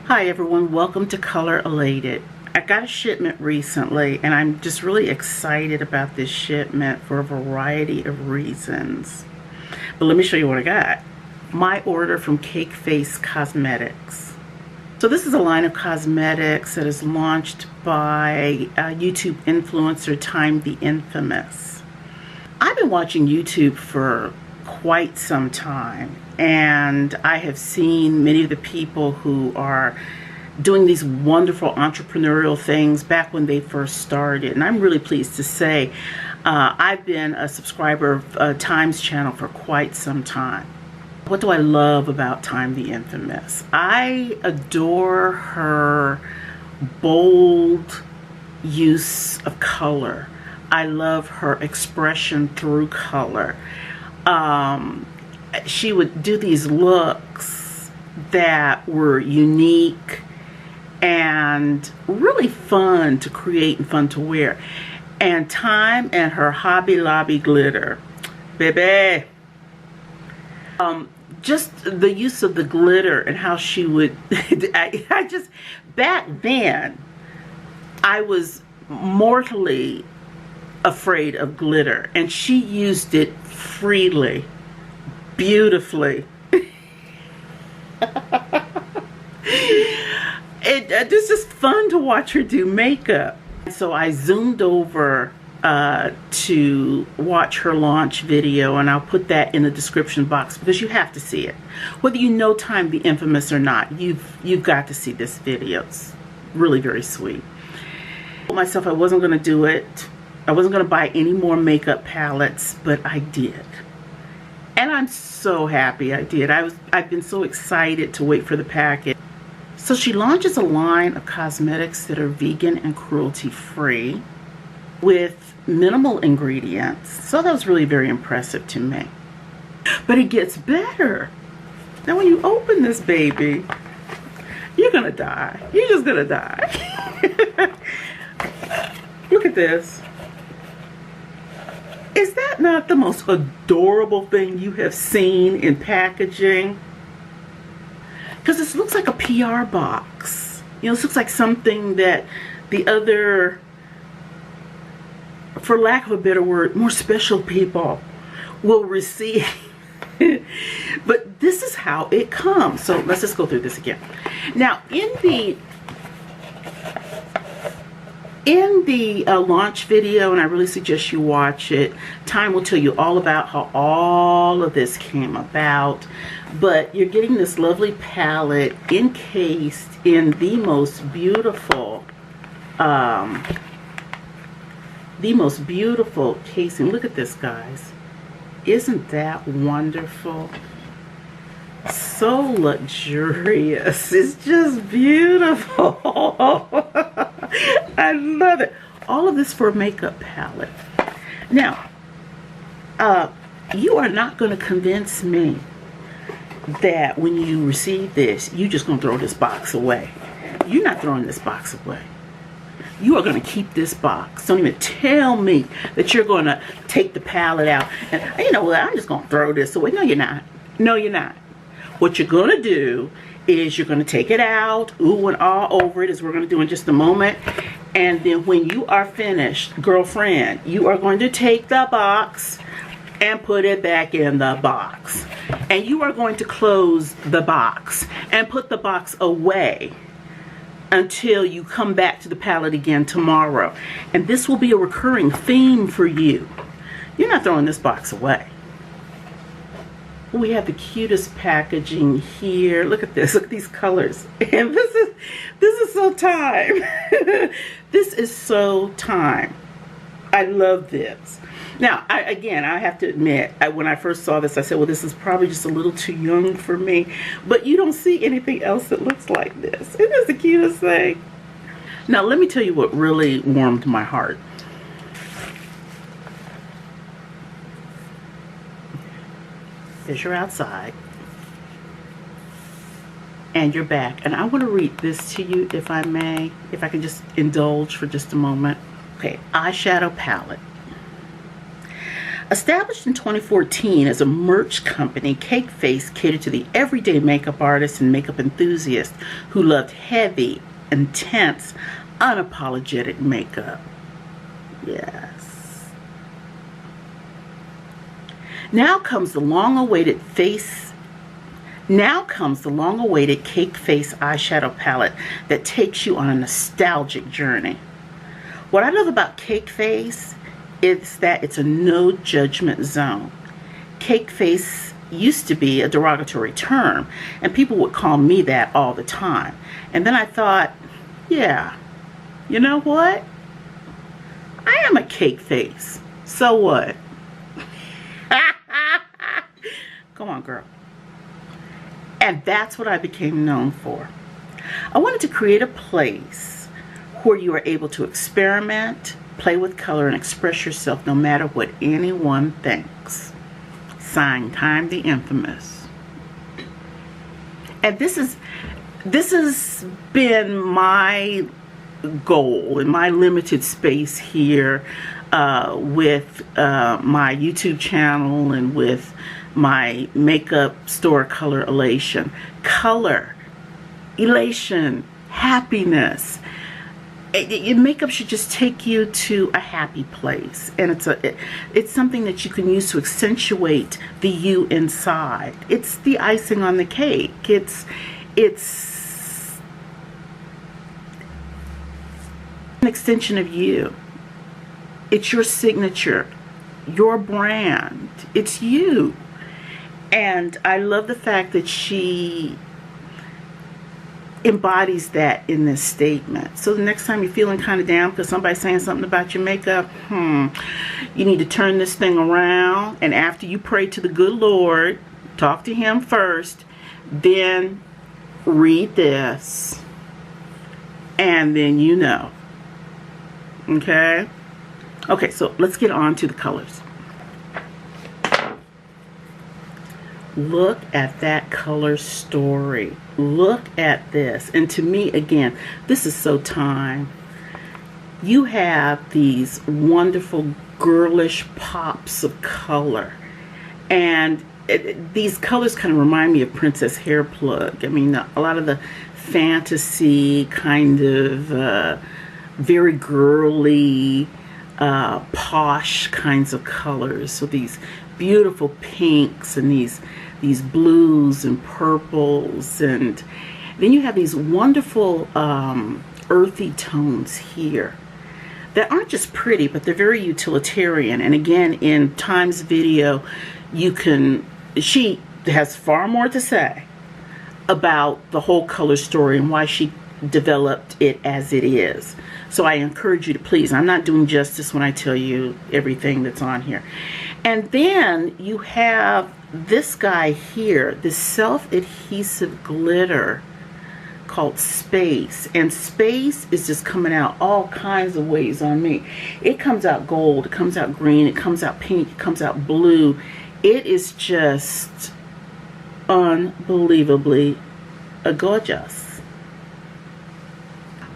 Hi everyone, welcome to Color Elated. I got a shipment recently and I'm just really excited about this shipment for a variety of reasons. But let me show you what I got. My order from Cake Face Cosmetics. So this is a line of cosmetics that is launched by YouTube influencer Tyme the Infamous. I've been watching YouTube for quite some time, and I have seen many of the people who are doing these wonderful entrepreneurial things back when they first started, and I'm really pleased to say I've been a subscriber of Tyme's channel for quite some time. What do I love about Tyme the Infamous? I adore her bold use of color. I love her expression through color. She would do these looks that were unique and really fun to create and fun to wear. And Tyme and her Hobby Lobby glitter, baby. Just the use of the glitter and how she would, I just, back then, I was mortally afraid of glitter, and she used it freely, beautifully. It's just fun to watch her do makeup. So I zoomed over to watch her launch video, and I'll put that in the description box because you have to see it. Whether you know Tyme the Infamous or not, you've got to see this video. It's really very sweet. I told myself I wasn't going to do it. I wasn't going to buy any more makeup palettes, but I did. And I'm so happy I did. I've been so excited to wait for the package. So she launches a line of cosmetics that are vegan and cruelty-free with minimal ingredients. So that was really very impressive to me. But it gets better. Now when you open this baby, you're gonna die. You're just gonna die. Look at this. Is that not the most adorable thing you have seen in packaging? Because this looks like a PR box. You know, this looks like something that the other, for lack of a better word, more special people will receive. But this is how it comes. So let's just go through this again. Now, in the launch video, and I really suggest you watch it, Tyme will tell you all about how all of this came about. But you're getting this lovely palette encased in the most beautiful casing. Look at this, guys. Isn't that wonderful? So luxurious. It's just beautiful. I love it. All of this for a makeup palette. Now, you are not going to convince me that when you receive this, you're just going to throw this box away. You're not throwing this box away. You are going to keep this box. Don't even tell me that you're going to take the palette out and, you know what, I'm just going to throw this away. No, you're not. No, you're not. What you're going to do is you're going to take it out, ooh and all over it, as we're going to do in just a moment. And then when you are finished, girlfriend, you are going to take the box and put it back in the box. And you are going to close the box and put the box away until you come back to the palette again tomorrow. And this will be a recurring theme for you. You're not throwing this box away. We have the cutest packaging here. Look at this. Look at these colors. And this is so Tyme. This is so Tyme. I love this. Now, again, I have to admit, when I first saw this, I said, well, this is probably just a little too young for me. But you don't see anything else that looks like this. Isn't this the cutest thing? Now, let me tell you what really warmed my heart. Is you're outside and you're back. And I want to read this to you, if I may, if I can just indulge for just a moment. Okay, eyeshadow palette. Established in 2014 as a merch company, Cake Face catered to the everyday makeup artist and makeup enthusiast who loved heavy, intense, unapologetic makeup. Yes. Now comes the long-awaited Cake Face eyeshadow palette that takes you on a nostalgic journey. What I love about Cake Face is that it's a no judgment zone. Cake Face used to be a derogatory term, and people would call me that all the time. And then I thought, yeah, you know what? I am a cake face. So what? Come on, girl. And that's what I became known for. I wanted to create a place where you are able to experiment, play with color, and express yourself no matter what anyone thinks. Signed, Tyme the Infamous. And this has been my goal in my limited space here with my YouTube channel and with my makeup store, Color Elation. Color, elation, happiness. Your makeup should just take you to a happy place, and it's something that you can use to accentuate the you inside. It's the icing on the cake. It's an extension of you. It's your signature, your brand. It's you. And I love the fact that she embodies that in this statement. So the next time you're feeling kind of down because somebody's saying something about your makeup, you need to turn this thing around, and after you pray to the good Lord, talk to him first, then read this, and then you know. Okay, so let's get on to the colors. Look at that color story. Look at this. And to me, again, this is so Tyme. You have these wonderful girlish pops of color. And these colors kind of remind me of Princess Hair Plug. I mean, a lot of the fantasy kind of very girly, posh kinds of colors. So these beautiful pinks and these blues and purples, and then you have these wonderful earthy tones here that aren't just pretty, but they're very utilitarian. And again, in Tyme's video, she has far more to say about the whole color story and why she developed it as it is. So I encourage you to please, I'm not doing justice when I tell you everything that's on here. And then you have this guy here, this self-adhesive glitter called Space. And Space is just coming out all kinds of ways on me. It comes out gold, it comes out green, it comes out pink, it comes out blue. It is just unbelievably gorgeous.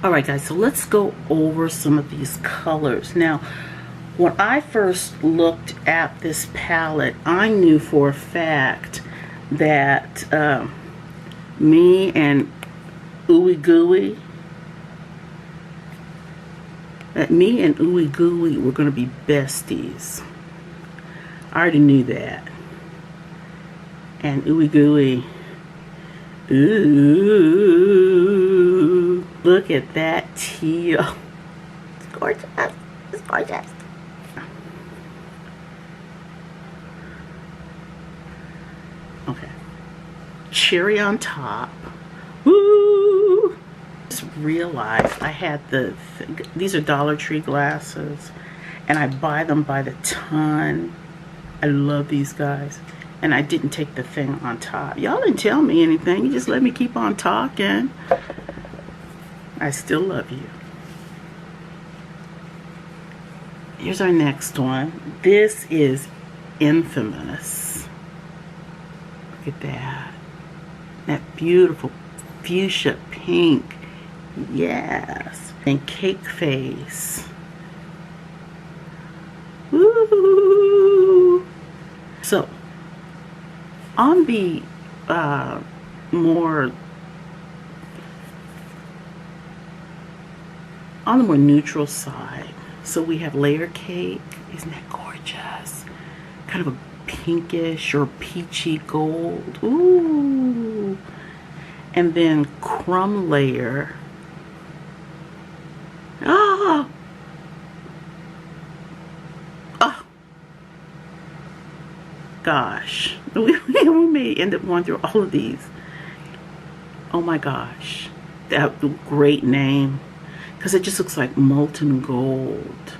Alright guys, so let's go over some of these colors. Now, when I first looked at this palette, I knew for a fact that me and Ooey Gooey were going to be besties. I already knew that. And Ooey Gooey, ooh, look at that teal. It's gorgeous. It's gorgeous. Okay. Cherry on top. Woo! Just realized I had these are Dollar Tree glasses, and I buy them by the ton. I love these guys. And I didn't take the thing on top. Y'all didn't tell me anything. You just let me keep on talking. I still love you. Here's our next one. This is Infamous. Look at that. That beautiful fuchsia pink. Yes. And Cake Face. Woo! So on the more neutral side, so we have layer cake. Isn't that gorgeous? Kind of a pinkish or peachy gold. Ooh. And then crumb layer. Ah. Oh. Gosh. We may end up going through all of these. Oh my gosh. That great name. Because it just looks like molten gold.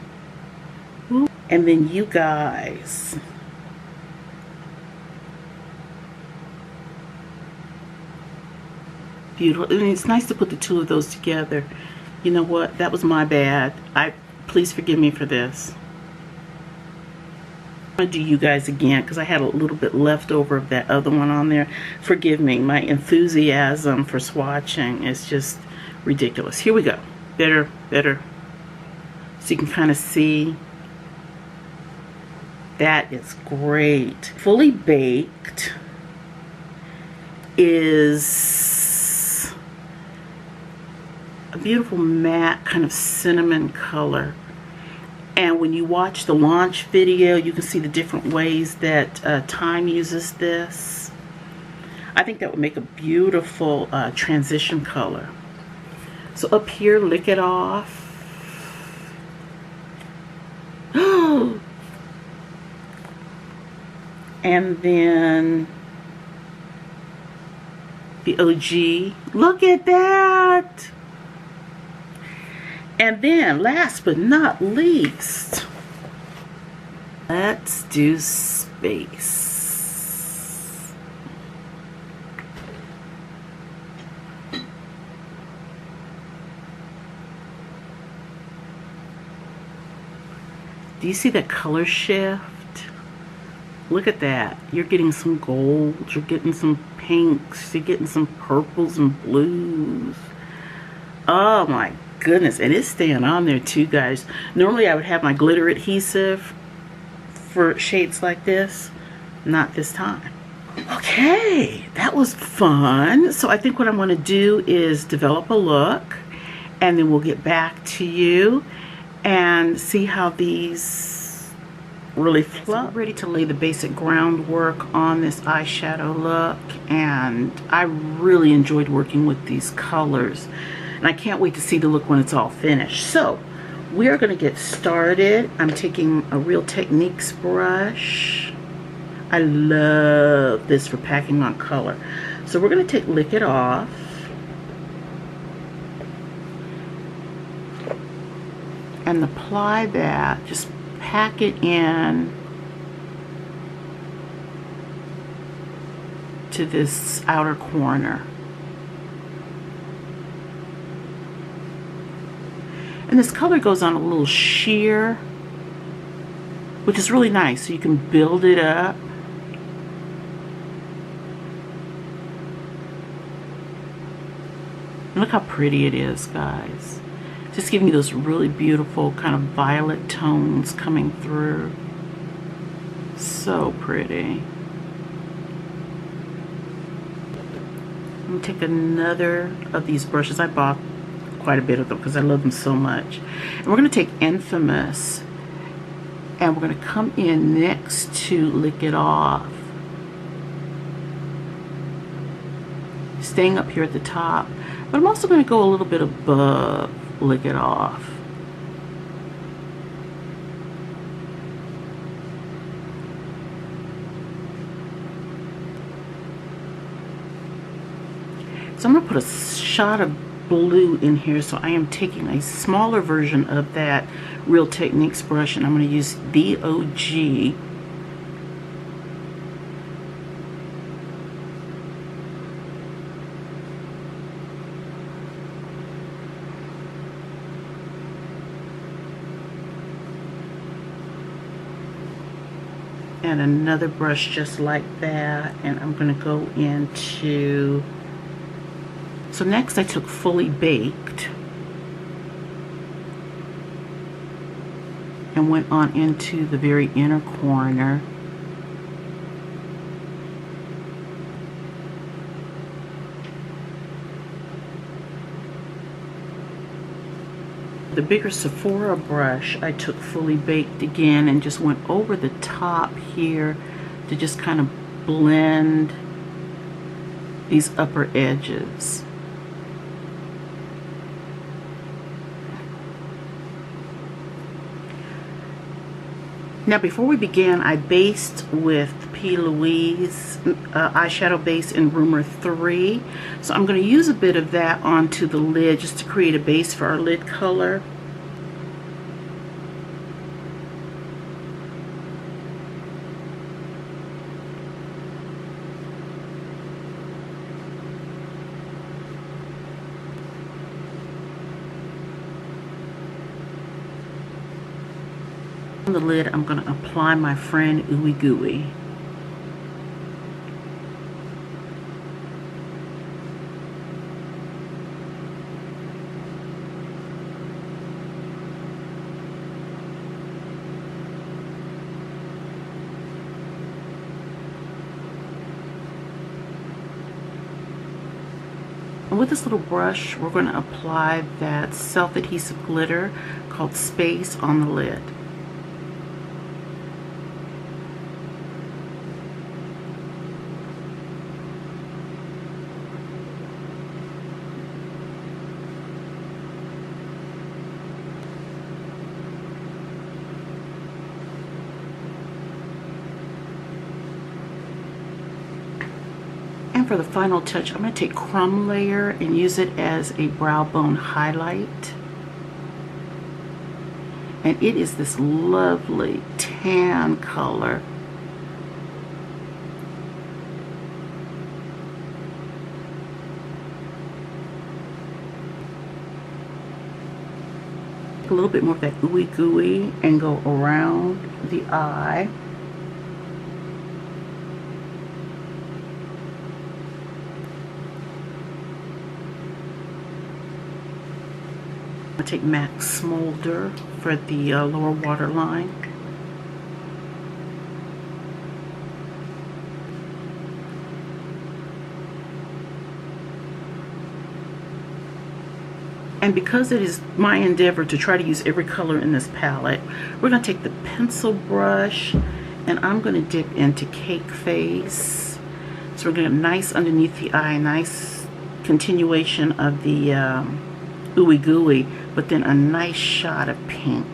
Ooh. And then you guys. Beautiful. And it's nice to put the two of those together. You know what? That was my bad. Please forgive me for this. I'm going to do you guys again because I had a little bit left over of that other one on there. Forgive me. My enthusiasm for swatching is just ridiculous. Here we go. Better. So you can kind of see. That is great. Fully Baked is a beautiful matte kind of cinnamon color. And when you watch the launch video, you can see the different ways that Tyme uses this. I think that would make a beautiful transition color. So up here, Lick It Off. And then the OG. Look at that! And then, last but not least, let's do Space. Do you see that color shift? Look at that. You're getting some golds, you're getting some pinks, you're getting some purples and blues. Oh my goodness. And it's staying on there too, guys. Normally I would have my glitter adhesive for shades like this. Not this time. Okay, that was fun. So I think what I'm going to do is develop a look, and then we'll get back to you and see how these really flow. So we're ready to lay the basic groundwork on this eyeshadow look, and I really enjoyed working with these colors, and I can't wait to see the look when it's all finished. So we're going to get started. I'm taking a Real Techniques brush. I love this for packing on color. So we're going to take Lick It Off. And apply that, just pack it in to this outer corner. And this color goes on a little sheer, which is really nice, so you can build it up. And look how pretty it is, guys. Just giving you those really beautiful kind of violet tones coming through. So pretty. I'm going to take another of these brushes. I bought quite a bit of them because I love them so much. And we're going to take Infamous, and we're going to come in next to Lick It Off. Staying up here at the top. But I'm also going to go a little bit above Lick It Off. So I'm going to put a shot of blue in here, so I am taking a smaller version of that Real Techniques brush, and I'm going to use the OG. And another brush just like that, and I'm going to go into, so next I took Fully Baked and went on into the very inner corner The bigger Sephora brush, I took Fully Baked again and just went over the top here to just kind of blend these upper edges. Now before we begin, I based with P. Louise eyeshadow base in Rumor 3. So I'm going to use a bit of that onto the lid just to create a base for our lid color. On the lid, I'm going to apply my friend Ooey Gooey. And with this little brush, we're going to apply that self-adhesive glitter called Space on the lid. And for the final touch, I'm going to take Crumb Layer and use it as a brow bone highlight. And it is this lovely tan color. A little bit more of that ooey gooey and go around the eye. I take MAC Smolder for the lower waterline. And because it is my endeavor to try to use every color in this palette, we're going to take the pencil brush and I'm going to dip into Cake Face. So we're going to get nice underneath the eye, nice continuation of the ooey gooey, but then a nice shot of pink.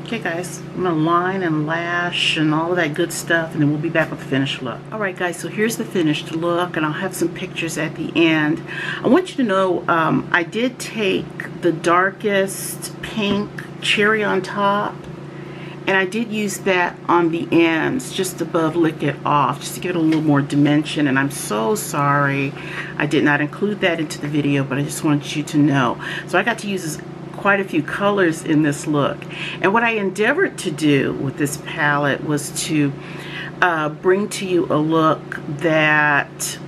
Okay guys, I'm going to line and lash and all of that good stuff, and then we'll be back with the finished look. Alright guys, so here's the finished look, and I'll have some pictures at the end. I want you to know I did take the darkest pink cherry on top, and I did use that on the ends just above Lick It Off just to give it a little more dimension, and I'm so sorry I did not include that into the video, but I just wanted you to know. So I got to use quite a few colors in this look, and what I endeavored to do with this palette was to bring to you a look that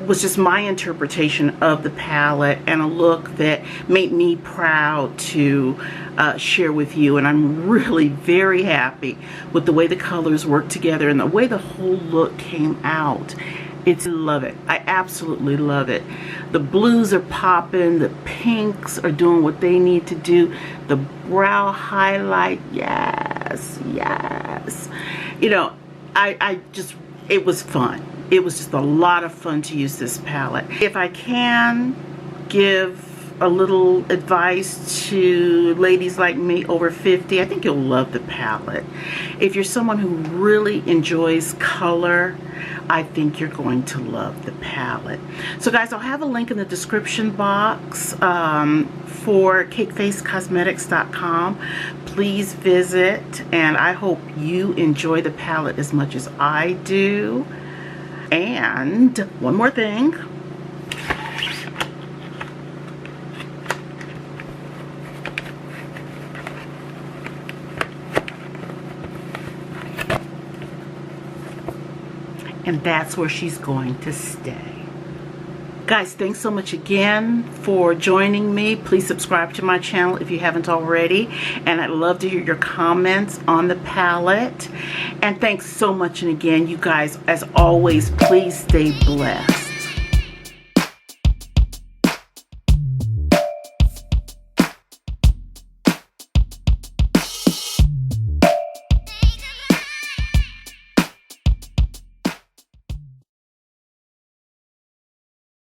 was just my interpretation of the palette, and a look that made me proud to share with you. And I'm really very happy with the way the colors work together and the way the whole look came out. Love it. I absolutely love it. The blues are popping, the pinks are doing what they need to do, the brow highlight, yes, yes. You know, I just, it was fun. It was just a lot of fun to use this palette. If I can give a little advice to ladies like me over 50, I think you'll love the palette. If you're someone who really enjoys color, I think you're going to love the palette. So guys, I'll have a link in the description box for cakefacecosmetics.com. Please visit, and I hope you enjoy the palette as much as I do. And one more thing. And that's where she's going to stay. Guys, thanks so much again for joining me. Please subscribe to my channel if you haven't already. And I'd love to hear your comments on the palette. And thanks so much. And again, you guys, as always, please stay blessed.